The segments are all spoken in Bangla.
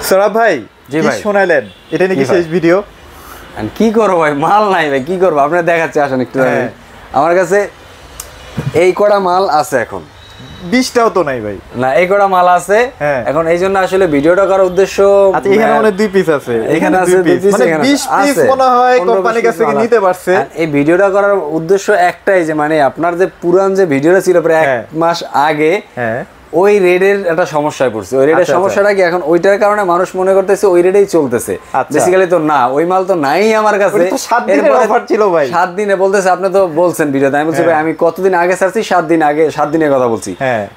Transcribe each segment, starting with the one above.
সৌরভ ভাই, জি ভাই শোনালেন এটা নাকি শেষ ভিডিও? কি করবো ভাই, মাল নাই ভাই, কি করবো আপনার দেখাচ্ছে, আসেন একটু। আমার কাছে এই কড়া মাল আছে, এখন 20টাও তো নাই ভাই। না, এই কড়া মাল আছে এখন, এই জন্য আসলে ভিডিওটা করার উদ্দেশ্য। আচ্ছা, এখানে মনে 2 পিস আছে, এখানে আছে 2 পিস, মানে 20 পিস মনে হয় কোম্পানির কাছ থেকে নিতে পারছে। এই ভিডিওটা করার উদ্দেশ্য একটাই, যে মানে আপনার যে পুরান যে ভিডিওটা ছিল প্রায় 1 মাস আগে, ওই রেডের একটা সমস্যায় পড়ছে। ওই রেডের সমস্যাটা কি, এখন ওইটার কারণে মানুষ মনে করতেছে ওই রেডেই চলতেছে, বেসিক্যালি তো না, ওই মাল তো নাই আমার কাছে। 7 দিনের অফার ছিল ভাই, 7 দিনে বলতেছে, আপনি তো বলছেন ভিডিওতে, আমি বলছি ভাই আমি কতদিন আগে ছাড়ছি, 7 দিন আগে, 7 দিনের কথা বলছি।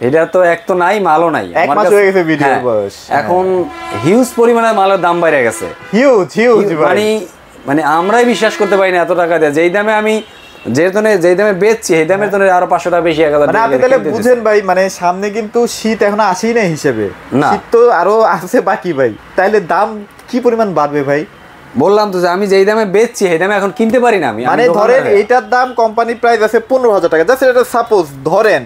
এটা তো এক তো নাই, মালও নাই, 1 মাস হয়ে গেছে ভিডিও বয়স। এখন হিউজ পরিমাণে মালের দাম বাইরে গেছে, হিউজ মানে আমরাই বিশ্বাস করতে পারি না এত টাকা দিয়ে। যেই দামে আমি যেই দামে বেচছি, এই দামের জন্য আরো 500 টাকা বেশি, 1000 টাকা। আপনি তাহলে বুঝেন ভাই, মানে সামনে কিন্তু শীত এখনো আসেই না হিসেবে, শীত তো আরো আছে বাকি ভাই, তাইলে দাম কি পরিমাণ বাড়বে ভাই? বললাম তো যে আমি যেই দামে বেচছি এই দামে এখন কিনতে পারি না আমি। মানে ধরেন এইটার দাম কোম্পানি প্রাইস আছে 15,000 টাকা, জাস্ট এটা সাপোজ ধরেন,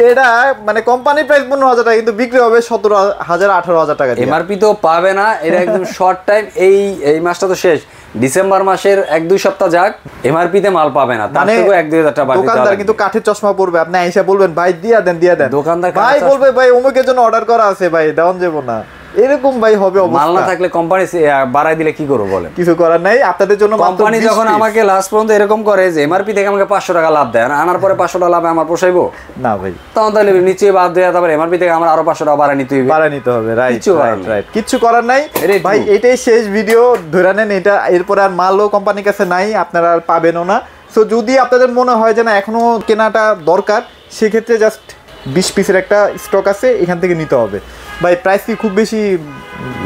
এটা মানে কোম্পানি প্রাইস 15,000 টাকা, কিন্তু বিক্রি হবে 17,000 18,000 টাকা। এমআরপি তো পাবে না, এটা একদম শর্ট টাইম। এই মাসটা তো শেষ, ডিসেম্বর মাসের 1-2 সপ্তাহ যাক, এমআরপি তে মাল পাবে না, তার থেকে 1-2 হাজার টাকা বাড়তি। দোকানদার কিন্তু কাঠের চশমা পরবে, আপনি আইসা বলবেন ভাই দিয়া দেন। দোকানদার ভাই বলবে ভাই অমুকের জন্য অর্ডার করা আছে ভাই, দেওয়ান যাবো না, এরকম ভাই হবে অবস্থা। মাল না থাকলে কোম্পানি বাড়াই দিলে কি করব বলেন? কিছু করার নাই, আপনাদের জন্য কোম্পানি যখন আমাকে লাস্ট পর্যন্ত এরকম করে যে এমআরপি থেকে আমাকে 500 টাকা লাভ দেয়, আনার পরে 500 টাকা লাভ আমার পোষাইবো না ভাই, তখন তাহলে নিচে বাদ দেয়া, তারপর এমআরপি থেকে আমার আরো 500 টাকা বাড়াই নিতে হবে। রাইট, কিছু করার নাই ভাই, এটাই শেষ ভিডিও, ধরে নেন এটা, এরপরে আর মালও কোম্পানির কাছে নাই, আপনারা আর পাবেনও না। সো যদি আপনাদের মনে হয় যে না এখনো কেনাটা দরকার, সেক্ষেত্রে জাস্ট 20 পিসের একটা স্টক আছে, এখান থেকে নিতে হবে ভাই। প্রাইস কি খুব বেশি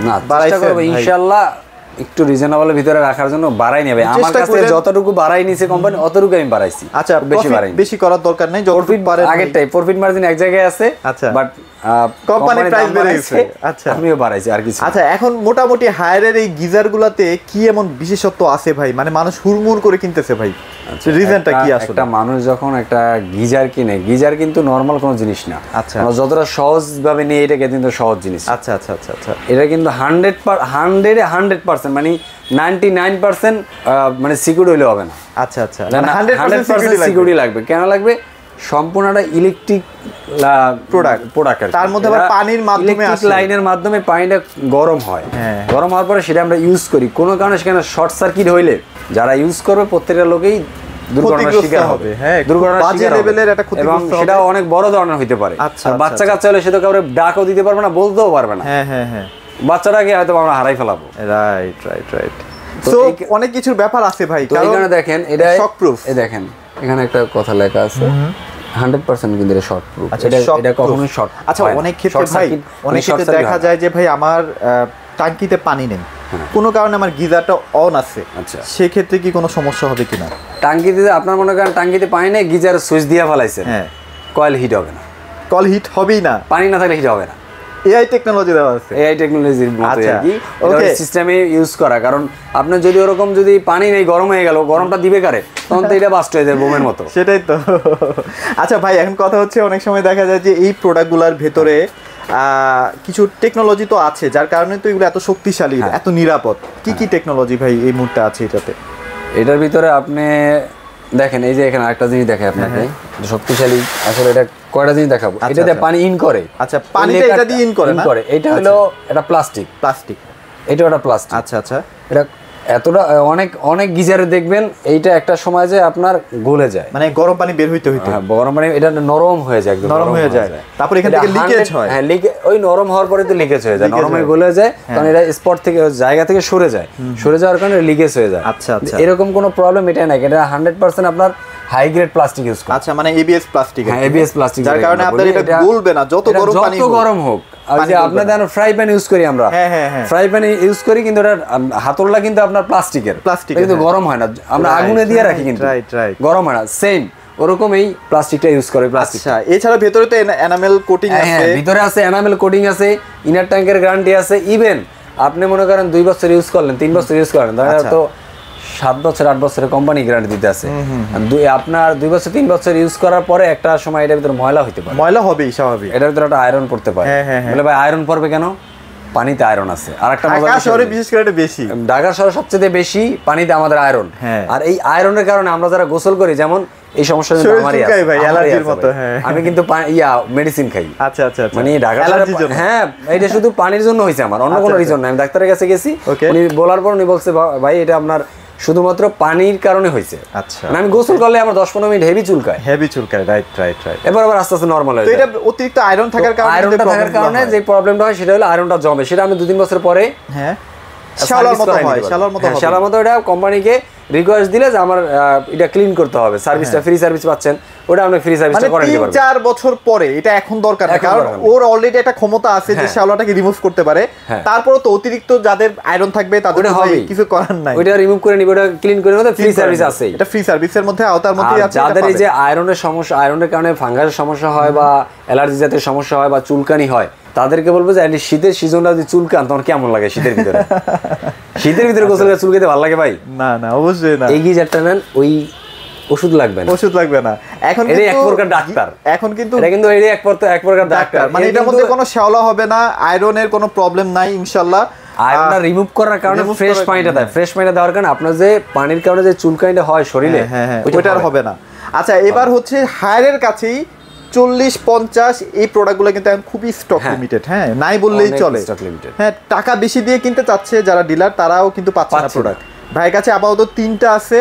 না, চেষ্টা করব ইনশাআল্লাহ একটু রিজনেবলের ভিতরে রাখার জন্য। বাড়াই নেবে আমার কাছে যতটুকু বাড়াই নিছে কোম্পানি, অতটুকু আমি বাড়াইছি। আচ্ছা, বেশি করার দরকার নাই, প্রফিট পারে আগেরটাই, প্রফিট মার্জিন এক জায়গায় আছে। আচ্ছা, বাট কোম্পানি প্রাইস বেড়ে গেছে। আচ্ছা, আমিও বাড়াইছি আর কিছু। আচ্ছা, এখন মোটামুটি হায়ারের এই গিজারগুলোতে কি এমন বিশেষত্ব আছে ভাই, মানে মানুষ হুড়মুড় করে কিনতেছে ভাই? রিজনটা কি আসলে? একটা মানুষ যখন একটা গিজার কিনে, গিজার কিন্তু নরমাল কোনো জিনিস না। আচ্ছা, যতটা সহজ ভাবে নিয়ে এটাকে কিন্তু সহজ জিনিস। আচ্ছা আচ্ছা আচ্ছা আচ্ছা, এটা কিন্তু 100% মানে 99% মানে সিকিউর হইলে হবে না। আচ্ছা আচ্ছা, 100% সিকিউরিটি লাগবে। কেন লাগবে? সম্পূর্ণটা ইলেকট্রিক প্রোডাক্ট, তার মধ্যে আবার পানির মাধ্যমে আসে, লাইনের মাধ্যমে পানিটা গরম হয়। গরম হওয়ার পরে সেটা আমরা ইউজ করি, কোনো কারণে সেখানে শর্ট সার্কিট হইলে যারা ইউজ করবে প্রত্যেকটা লোকেই দুর্ঘটনার শিকার হবে। এবং সেটা অনেক বড় ধরনের হইতে পারে। বাচ্চা কাচ্চা হলে সে তো কাউকে ডাকও দিতে পারবে না, বলতেও পারবে না। বাচ্চাটাকে হয়তো আমরা হারাই ফেলাবো। রাইট। তো অনেক কিছুর ব্যাপার আছে ভাই। কারণ দেখেন এটা শক প্রুফ, এই দেখেন এখানে একটা কথা লেখা আছে 100% কিন্তু এটা শর্ট প্রুফ। এটা কখনোই শর্ট। আচ্ছা, অনেক ক্ষেত্রে ভাই, অনেক ক্ষেত্রে দেখা যায় যে ভাই আমার ট্যাঙ্কিতে পানি নেই, কোনো কারণে আমার গিজারটা অন আছে। আচ্ছা, সেই ক্ষেত্রে কি কোনো সমস্যা হবে কিনা? ট্যাঙ্কিতে আপনার মনে করেন ট্যাঙ্কিতে পানি নেই, গিজার সুইচ দিয়ে ফেলাইছে, কয়েল হিট হবে না। কয়েল হিট হবেই না, পানি না থাকলে হিট হবে না। এআই টেকনোলজি দেওয়া আছে, এআই টেকনোলজির মতো আর কি ওকে সিস্টেমে ইউজ করা। কারণ আপনি যদি ওরকম যদি পানি নেই, গরম হয়ে গেল, গরমটা দিবে কারে, তখন তো এটা বাস্ট হয়ে যায় বোমের মতো। সেটাই তো। আচ্ছা ভাই, এখন কথা হচ্ছে অনেক সময় দেখা যায় যে এই প্রোডাক্টগুলোর ভেতরে কিছু টেকনোলজি তো আছে, যার কারণে তো এগুলো এত শক্তিশালী, এত নিরাপদ। কি কি টেকনোলজি ভাই এই মুহূর্তে আছে এটাতে? এটার ভিতরে আপনি দেখেন, এই যে এখানে আরেকটা জিনিস দেখে আপনাকে শক্তিশালী, আসলে এটা কয়টা জিনিস দেখাবো। এটাতে পানি ইন করে। আচ্ছা, পানিটা এটা দিয়ে ইন করে না? এটা হলো এটা প্লাস্টিক, এটা ওটা প্লাস্টিক। আচ্ছা আচ্ছা, এটা এতটা অনেক গিজারে দেখবেন এইটা একটা সময় যে আপনার গলে যায়, মানে গরম পানি বের হইতে গরম পানি এটা নরম হয়ে যায়, একদম নরম হয়ে যায়, তারপর এখান থেকে লিকেজ হয়। ওই নরম হওয়ার পরে তো লিকেজ হয়ে যায়, নরম হয়ে গলে যায়, কারণ এটা স্পট থেকে জায়গা থেকে সরে যাওয়ার কারণে লিকেজ হয়ে যায়। আচ্ছা আচ্ছা, এরকম কোনো প্রবলেম এটা নাই। এটা 100% আপনার হাই গ্রেড প্লাস্টিক ইউজ করে। আচ্ছা, মানে এবিএস প্লাস্টিক। এবিএস প্লাস্টিক, যার কারণে আপনার এটা গলবে না যত গরম হোক। আর যে আপনাদের ফ্রাই প্যান ইউজ করি আমরা, ফ্রাই প্যান ইউজ করি, কিন্তু এটা হাতলটা কিন্তু আপনার প্লাস্টিকের, কিন্তু গরম হয় না। আমরা আগুনে দিয়ে রাখি কিন্তু গরম হয় না। সেম ওরকম এই প্লাস্টিকটা ইউজ করে। প্লাস্টিক এছাড়া ভেতরে তো এনামেল কোটিং আছে, ভিতরে আছে এনামেল কোটিং আছে, ইনার ট্যাঙ্কের গ্যারান্টি আছে। ইভেন আপনি মনে করেন 2 বছর ইউজ করলেন, 3 বছর ইউজ করেন, তো 7 বছর 8 বছরের কোম্পানি গ্যারান্টি দিতে আছে। আপনার 2 বছর 3 বছর ইউজ করার পরে একটা সময় এটার ভিতরে ময়লা হইতে পারে। ময়লা হবেই স্বাভাবিক, এটার ভিতরে একটা আয়রন পড়তে পারে। বলে ভাই আয়রন পড়বে কেন? পানিতে আয়রন আছে। আর একটা ঢাকা শহরে বিশেষ করে এটা বেশি, ঢাকা শহরে সবচেয়ে বেশি পানিতে আমাদের আয়রন। আর এই আয়রনের কারণে আমরা যারা গোসল করি, যেমন এই সমস্যা আমারই আছে ভাই, অ্যালার্জির মতো। আমি কিন্তু মেডিসিন খাই। আচ্ছা আচ্ছা, মানে ঢাকা শহরে হ্যাঁ, এটা শুধু পানির জন্য হয়েছে আমার, অন্য কোনো রিজন না। আমি ডাক্তারের কাছে গেছি, উনি বলার পর উনি বলছে ভাই এটা আপনার শুধুমাত্র পানির কারণে হয়েছে। আচ্ছা, মানে আমি গোসল করলে আমার 10-15 মিনিট হেভি চুলকায়। Right right right. এবার আবার আস্তে আস্তে নরমাল হয়ে যায়। তো এটা অতিরিক্ত আয়রন থাকার কারণে যে প্রবলেমটা হয় সেটা হলো আয়রনটা জমে। সেটা আমি 2-3 বছর পরে শালার মতো এটা কোম্পানিকে রিকোয়েস্ট দিলে যে আমার এটা ক্লিন করতে হবে, সার্ভিসটা ফ্রি সার্ভিস পাচ্ছেন, ওটা আপনি ফ্রি সার্ভিসটা করে দিতে পারবেন। 3-4 বছর পরে এটা এখন দরকার না, কারণ ওর অলরেডি একটা ক্ষমতা আছে যে শালাটাকে রিমুভ করতে পারে। তারপরও তো অতিরিক্ত যাদের আয়রন থাকবে তাদের কিছু করার নাই, ওটা রিমুভ করে নিবে, ওটা ক্লিন করে নিবে, ফ্রি সার্ভিস আছে। এটা ফ্রি সার্ভিসের মধ্যে আওতার মধ্যেই আছে। যাদের এই যে আয়রনের সমস্যা, আয়রনের কারণে ফাঙ্গাসের সমস্যা হয় বা অ্যালার্জি জাতীয় সমস্যা হয় বা চুলকানি হয়, তাদেরকে বলবো যে শীতের সিজনটা যদি চুলকান তখন কেমন লাগে শীতের ভিতরে? শীতের ভিতরে গোসল করে চুলকাতে ভালো লাগে ভাই? না না, অবশ্যই না। এই গিজারটা নেন, ওই ওষুধ লাগবে না, ওষুধ লাগবে না। এখন কিন্তু এক প্রকার ডাক্তার, এখন কিন্তু এটা কিন্তু এই এক প্রকার ডাক্তার। মানে এটার মধ্যে কোনো শ্যাওলা হবে না, আয়রনের কোনো প্রবলেম নাই ইনশাআল্লাহ। আয়রনটা রিমুভ করার কারণে ফ্রেশ পানিটা দেয়, ফ্রেশ পানিটা দেওয়ার কারণে আপনার যে পানির কারণে যে চুলকানিটা হয় শরীরে, ওইটা আর হবে না। আচ্ছা, এবার হচ্ছে হায়ারের কাছেই 40-50 এই প্রোডাক্টগুলো কিন্তু এখন খুবই স্টক লিমিটেড, নাই বললেই চলে। টাকা বেশি দিয়ে কিনতে চাচ্ছে যারা ডিলার, তারাও কিন্তু পাচ্ছে না প্রোডাক্ট। ভাইয়ের কাছে আপাতত 3টা আছে,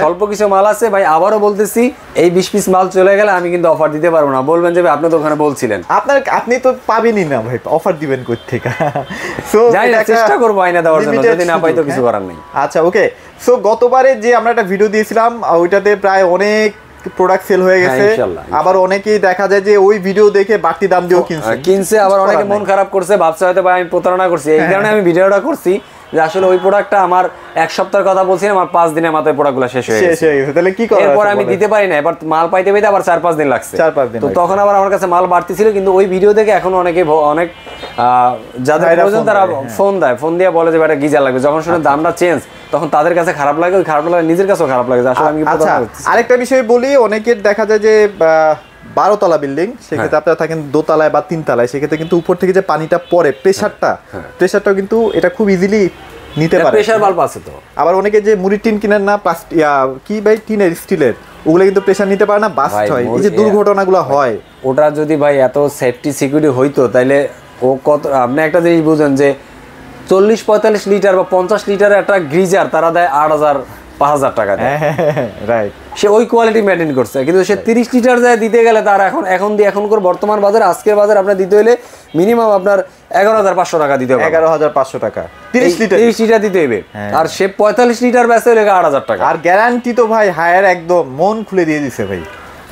স্বল্প কিছু মাল আছে ভাই। আবারও বলতেছি, এই 20 পিস মাল চলে গেলে আমি কিন্তু অফার দিতে পারবো না। বলবেন যে আপনি তো ওখানে বলছিলেন, আপনি তো পাবেনই না ভাই, অফার দিবেন কই থেকে? সো চেষ্টা করবো আয়না দেওয়ার জন্য, যদি না পাই তো কিছু করার নেই। আচ্ছা, ওকে। সো গতবারে যে আমরা একটা ভিডিও দিয়েছিলাম, ওইটাতে প্রায় অনেক প্রোডাক্ট সেল হয়ে গেছে। আবার অনেকেই দেখা যায় যে ওই ভিডিও দেখে বাড়তি দাম দিয়েও কিনছে, আবার অনেকে মন খারাপ করছে, ভাবছে হয়তো ভাই আমি প্রতারণা করছি। এই কারণে আমি ভিডিওটা করছি যে আসলে ওই প্রোডাক্টটা আমার 1 সপ্তাহের কথা বলছিলাম, আমার 5 দিনের মাথায় প্রোডাক্টগুলো শেষ হয়ে গেছে। তাহলে কি করা? এরপর আমি দিতে পারি না, এবার মাল পাইতে আবার 4-5 দিন লাগছে। তো তখন আবার আমার কাছে মাল বাড়তি ছিল, কিন্তু ওই ভিডিও দেখে এখন অনেক যাদের প্রয়োজন তারা ফোন দিয়ে বলে যে এটা গিজার লাগবে। যখন শুনে দামটা চেঞ্জ, তখন তাদের কাছে খারাপ লাগে, ওই খারাপ লাগে, নিজের কাছেও খারাপ লাগে। আসলে আমি আরেকটা বিষয় বলি, অনেকের দেখা যায় যে 12 তলা বিল্ডিং, সেক্ষেত্রে আপনারা থাকেন 2 তলায় বা 3 তলায়, সেক্ষেত্রে কিন্তু উপর থেকে যে পানিটা পড়ে, প্রেসারটাও কিন্তু এটা খুব ইজিলি নিতে পারে। প্রেসার বাল্ব আছে তো। আবার অনেকে যে মুড়ি টিন কিনেন না, কি ভাই টিনের স্টিলের, ওগুলো কিন্তু প্রেসার নিতে পারে না, বাস্ট হয়। এই যে দুর্ঘটনাগুলো হয়, ওটা যদি ভাই এত সেফটি সিকিউরিটি হইতো, তাইলে ও কত। আপনি একটা জিনিস বুঝেন যে 40-45 লিটার বা 50 লিটারের একটা গ্রিজার তারা দেয় 8,000-5,000 টাকা দেয়। রাইট, সে ওই কোয়ালিটি মেইনটেইন করছে, কিন্তু সে 30 লিটার যায় দিতে গেলে তার এখনকার বর্তমান বাজারে, আজকের বাজারে আপনার দিতে হলে মিনিমাম আপনার 11,500 টাকা দিতে হবে। 11,500 টাকা 30 লিটার দিতে হবে। আর সে 45 লিটার বেচে হলে 8,000 টাকা। আর গ্যারান্টি তো ভাই হায়ার একদম মন খুলে দিয়ে দিছে ভাই।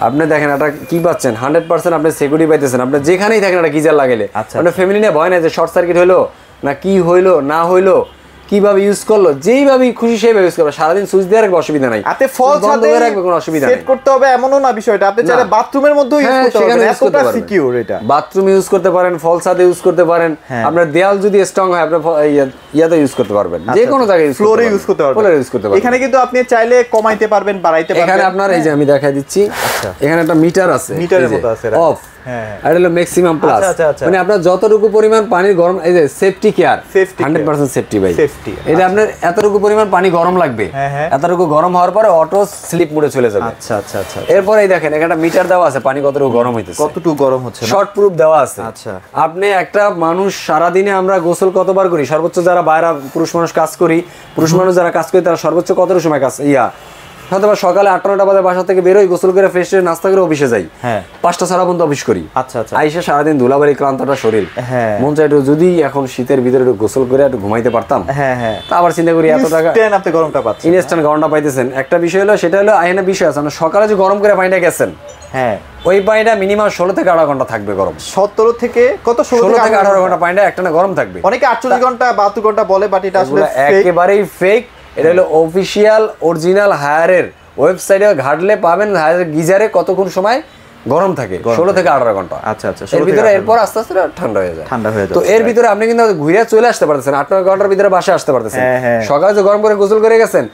আপনি দেখেন এটা কি পাচ্ছেন, 100% আপনি সিকিউরিটি পাইতেছেন। আপনি যেখানেই থাকেন একটা গিজার লাগাইলে আপনার ফ্যামিলি নিয়ে ভয় নাই যে শর্ট সার্কিট হইলো না কি হইলো না হইলো, কিভাবে ইউজ করলো, যেইভাবে খুশি সেইভাবে ইউজ করবে। সারাদিন সুইচ দিয়ে রাখবে, অসুবিধা নাই। আপনি ফল ছাদে রাখবে, কোনো অসুবিধা নেই। সেট করতে হবে এমনও না বিষয়টা, আপনি চাইলে বাথরুমের মধ্যেও ইউজ করতে পারবেন, এতটা সিকিউর এটা। বাথরুমে ইউজ করতে পারেন, ফল ছাদে ইউজ করতে পারেন, আপনার দেয়াল যদি স্ট্রং হয় আপনি ইয়াতে ইউজ করতে পারবেন, যে কোনো জায়গায় ইউজ ফ্লোরে ইউজ করতে পারবেন, ফ্লোরে ইউজ করতে পারবেন। এখানে কিন্তু আপনি চাইলে কমাইতে পারবেন, বাড়াইতে পারবেন। এখানে আপনার এই যে আমি দেখাই দিচ্ছি, এখানে একটা মিটার আছে, মিটারের মতো আছে, অফ আর হলো ম্যাক্সিমাম প্লাস। মানে আপনার যতটুকু পরিমাণ পানি গরম, এই যে সেফটি কেয়ার 100% সেফটি ভাই। এটা আপনার এতটুকু পরিমাণ পানি গরম লাগবে, এতটুকু গরম হওয়ার পরে অটো স্লিপ মোডে চলে যাবে। আচ্ছা আচ্ছা আচ্ছা। এরপর এই দেখেন এখানে মিটার দেওয়া আছে, পানি কতটুকু গরম হইতেছে, কতটুকু গরম হচ্ছে, শর্ট প্রুফ দেওয়া আছে। আচ্ছা, আপনি একটা মানুষ সারা দিনে আমরা গোসল কতবার করি, সর্বোচ্চ যারা বাইরে পুরুষ মানুষ কাজ করি, পুরুষ মানুষ যারা কাজ করি তারা সর্বোচ্চ কতটা সময় কাজ হয়তো সকালে 8-9টা বাজে বাসা থেকে বেরোই, গোসল করে ফ্রেশ হয়ে নাস্তা করে অফিসে যাই, 5টা ছাড়া পর্যন্ত অফিস করি। আচ্ছা আচ্ছা, আইসা সারাদিন ধুলাবাড়ি ক্লান্তটা শরীর, মন চাই যদি এখন শীতের ভিতরে একটু গোসল করে একটু ঘুমাইতে পারতাম। তা আবার চিন্তা করি এত টাকা আপনি গরমটা পাচ্ছেন, ইনস্ট্যান্ট গরমটা পাইতেছেন। একটা বিষয় হলো, সেটা হলো আইনা বিষয় আছে, সকালে যে গরম করে পানিটা গেছেন, ওই পানিটা মিনিমাম 16 থেকে 18 ঘন্টা থাকবে গরম। 17 থেকে কত 16 থেকে 18 ঘন্টা পানিটা একটা গরম থাকবে। অনেকে 48 ঘন্টা 72 ঘন্টা বলে, বাট এটা আসলে একেবারেই ফেক। এটা হলো অফিশিয়াল অরিজিনাল হায়ারের ওয়েবসাইটে ঘাটলে পাবেন হায়ার গিজারে কতক্ষণ সময় গরম থাকে, 16 থেকে 18 ঘন্টা। আচ্ছা আচ্ছা, এর ভিতরে এরপর আস্তে আস্তে ঠান্ডা হয়ে যায়। তো এর ভিতরে আপনি কিন্তু ঘুরে চলে আসতে পারতেছেন, 8-9 ঘন্টার ভিতরে বাসায় আসতে পারতেছেন। সকালে যে গরম করে গোসল করে গেছেন,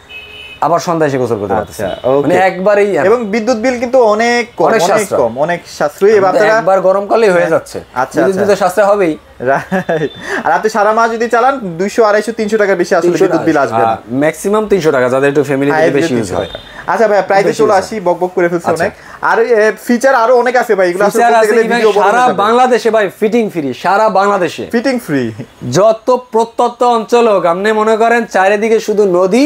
আবার সন্ধ্যায় এসে গোসল করতে পারতেছেন মানে একবারেই। এবং বিদ্যুৎ বিল কিন্তু অনেক কম, অনেক সাশ্রয়ী, একবার গরমকালেই হয়ে যাচ্ছে। আচ্ছা বিদ্যুৎ বিল তো সাশ্রয় হবেই। আর আপনি সারা মাস যদি চালান 200 250 300 টাকার বেশি আসলে বিদ্যুৎ বিল আসবে না, ম্যাক্সিমাম 300 টাকা, যাদের একটু ফ্যামিলিতে বেশি ইউজ হয়। আচ্ছা ভাই প্রাইসে চলে আসি, বকবক করে ফেলছি অনেক, আর ফিচার আরো অনেক আছে ভাই, এগুলো আসলে বলতে গেলে ভিডিও বড় সারা বাংলাদেশে ভাই ফিটিং ফ্রি, সারা বাংলাদেশে ফিটিং ফ্রি। যত প্রত্যন্ত অঞ্চল হোক, আপনি মনে করেন চারিদিকে শুধু নদী,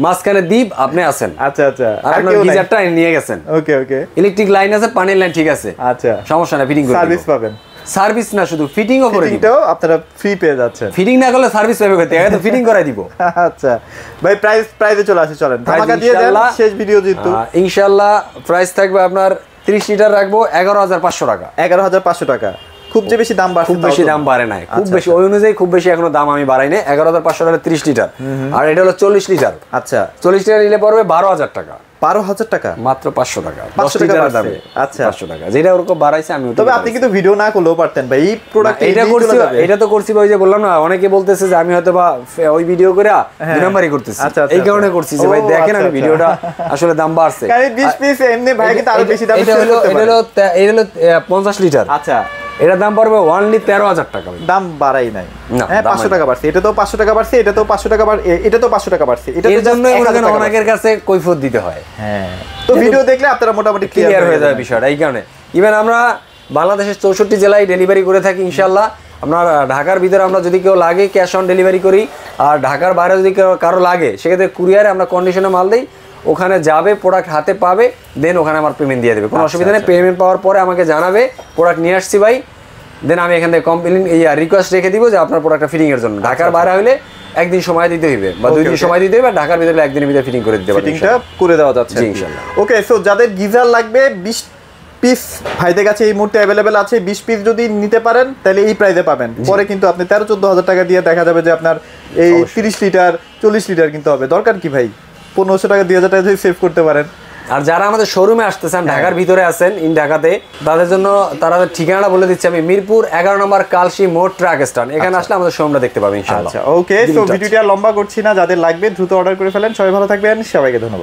মাঝখানে দ্বীপ, আপনি আছেন। আচ্ছা আচ্ছা, আপনার গিজারটা নিয়ে গেছেন, ওকে ওকে, ইলেকট্রিক লাইন আছে, পানির লাইন ঠিক আছে, আচ্ছা সমস্যা না, ফিটিং করে সার্ভিস পাবেন। সার্ভিস না, শুধু ফিটিংও করে দিব, ফিটিংটাও আপনারা ফ্রি পেয়ে যাচ্ছেন। ফিটিং না করলে সার্ভিস পাবে কোথায়, আগে তো ফিটিং করাই দিব। আচ্ছা ভাই প্রাইসে চলে আসি, চলেন ধামাকা দিয়ে দেন শেষ ভিডিও যেহেতু। ইনশাআল্লাহ প্রাইস থাকবে আপনার 30 লিটার রাখবো 11,500 টাকা। 11,500 টাকা, খুব যে বেশি দাম বাড়ছে, খুব বেশি দাম বাড়ে নাই, খুব বেশি ওই অনুযায়ী খুব বেশি এখনো দাম আমি বাড়াই নাই। 11,500 টাকা 30 লিটার, আর এটা হলো 40 লিটার। আচ্ছা 40 লিটার নিলে পড়বে 12,000 টাকা। 12,000 টাকা মাত্র 500 টাকা, 500 টাকা দামে। আচ্ছা 500 টাকা, যেটা ওরকম বাড়াইছে আমি। তবে আপনি কিন্তু ভিডিও না করলেও পারতেন ভাই, এই প্রোডাক্ট এটা তো করছি ভাই, যে বললাম না, অনেকে বলতেছে যে আমি হয়তো বা ওই ভিডিও করে 2 নাম্বারই করতেছি, এই কারণে করছি যে ভাই দেখেন আমি ভিডিওটা আসলে দাম বাড়ছে। কারণ 20 পিস এমনি ভাই কিন্তু আরো বেশি দাম। এটা হলো 50 লিটার। আচ্ছা এটার দাম পড়বে অনলি 13,000 টাকা। দাম বাড়াই নাই, হ্যাঁ 500 টাকা বাড়ছে, এটা তো 500 টাকা বাড়ছে, এটা তো 500 টাকা বাড়ছে, এটা তো 500 টাকা বাড়ছে, এটা এর জন্য অনেকের কাছে কৈফিয়ত দিতে হয়। হ্যাঁ, তো ভিডিও দেখলে আপনারা মোটামুটি ক্লিয়ার হয়ে যাবে বিষয়টা। এই কারণে ইভেন আমরা বাংলাদেশের 64 জেলায় ডেলিভারি করে থাকি ইনশাআল্লাহ। আমরা ঢাকার ভিতরে আমরা যদি কেউ লাগে ক্যাশ অন ডেলিভারি করি, আর ঢাকার বাইরে যদি কারো লাগে সেক্ষেত্রে কুরিয়ারে আমরা কন্ডিশনে মাল দিই, ওখানে যাবে, প্রোডাক্ট হাতে পাবে, দেন ওখানে আমার পেমেন্ট দিয়ে দেবে, কোনো অসুবিধা নেই। পেমেন্ট পাওয়ার পরে আমাকে জানাবে প্রোডাক্ট নিয়ে আসছি ভাই, দেন আমি এখান থেকে কমপ্লেন রিকোয়েস্ট রেখে দিব যে আপনার প্রোডাক্টটা ফিটিং এর জন্য। ঢাকার বাইরে হলে একদিন সময় দিতে হইবে বা 2 দিন সময় দিতে হইবে, ঢাকার ভিতরে একদিনের ভিতরে ফিটিং করে দিতে পারবেন, ফিটিংটা করে দেওয়া যাচ্ছে ইনশাআল্লাহ। ওকে, সো যাদের গিজার লাগবে 20 পিস ভাইদের কাছে এই মুহূর্তে অ্যাভেলেবেল আছে, 20 পিস যদি নিতে পারেন তাহলে এই প্রাইসে পাবেন। পরে কিন্তু আপনি 13-14 হাজার টাকা দিয়ে দেখা যাবে যে আপনার এই 30 লিটার 40 লিটার কিনতে হবে। দরকার কি ভাই, 1500 টাকা 2000 টাকা যদি সেভ করতে পারেন। আর যারা আমাদের শোরুমে আসতেছেন, ঢাকার ভিতরে আছেন, ঢাকাতে, তাদের জন্য তারা ঠিকানাটা বলে দিচ্ছি আমি, মিরপুর 11 নম্বর কালশি মোড় ট্রাক স্ট্যান্ড, এখানে আসলে আমাদের শোরুমটা দেখতে পাবেন ইনশাআল্লাহ। ওকে, সো ভিডিওটা লম্বা করছি না, যাদের লাগবে দ্রুত অর্ডার করে ফেলেন। সবাই ভালো থাকবেন, সবাইকে ধন্যবাদ।